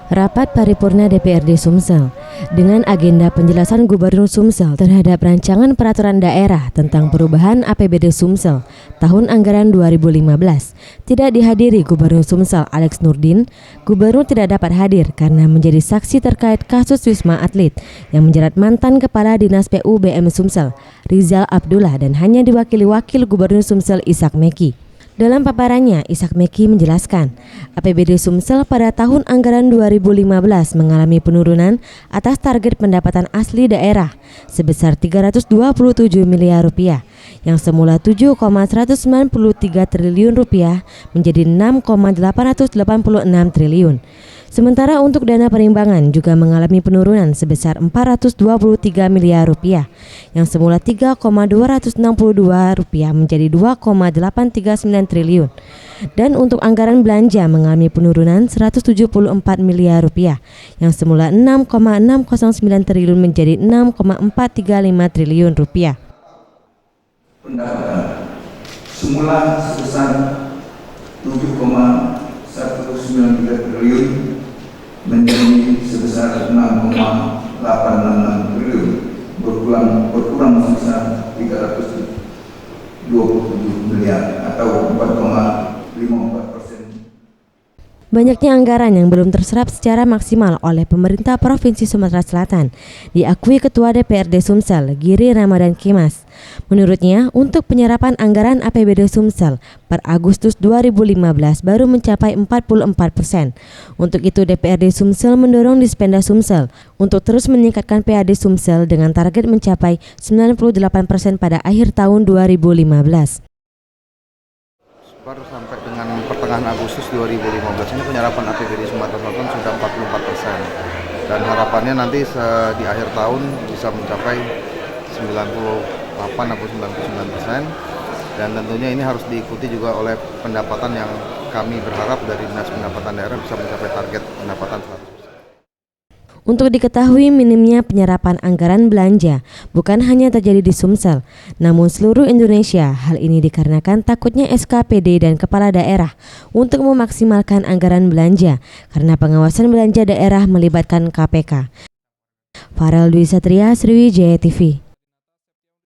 Rapat Paripurna DPRD Sumsel dengan agenda penjelasan Gubernur Sumsel terhadap rancangan peraturan daerah tentang perubahan APBD Sumsel tahun anggaran 2015 tidak dihadiri Gubernur Sumsel Alex Nurdin. Gubernur tidak dapat hadir karena menjadi saksi terkait kasus Wisma Atlet yang menjerat mantan Kepala Dinas PUBM Sumsel Rizal Abdullah dan hanya diwakili Wakil Gubernur Sumsel Ishak Meki. Dalam paparannya, Ishak Meki menjelaskan, APBD Sumsel pada tahun anggaran 2015 mengalami penurunan atas target pendapatan asli daerah sebesar 327 miliar rupiah, yang semula 7,193 triliun rupiah menjadi 6,886 triliun. Sementara untuk dana perimbangan juga mengalami penurunan sebesar 423 miliar rupiah, yang semula 3,262 rupiah menjadi 2,839 triliun. Dan untuk anggaran belanja mengalami penurunan 174 miliar rupiah, yang semula 6,609 triliun menjadi 6,435 triliun rupiah. Pendapatan semula sebesar 7,193 triliun menjadi sebesar 6,866 triliun, berkurang sebesar 327 miliar atau 4,54%. Banyaknya anggaran yang belum terserap secara maksimal oleh pemerintah Provinsi Sumatera Selatan, diakui Ketua DPRD Sumsel, Giri Ramadan Kimas. Menurutnya, untuk penyerapan anggaran APBD Sumsel per Agustus 2015 baru mencapai 44%. Untuk itu, DPRD Sumsel mendorong Dispenda Sumsel untuk terus meningkatkan PAD Sumsel dengan target mencapai 98% pada akhir tahun 2015. Sampai dengan pertengahan Agustus 2015 ini penyerapan APBD Sumatera Selatan sudah 44%, dan harapannya nanti di akhir tahun bisa mencapai 98 atau 99%, dan tentunya ini harus diikuti juga oleh pendapatan yang kami berharap dari Dinas Pendapatan Daerah bisa mencapai target pendapatan 100%. Untuk diketahui, minimnya penyerapan anggaran belanja bukan hanya terjadi di Sumsel, namun seluruh Indonesia. Hal ini dikarenakan takutnya SKPD dan kepala daerah untuk memaksimalkan anggaran belanja karena pengawasan belanja daerah melibatkan KPK. Farel Dwi Satria, Sriwijaya TV.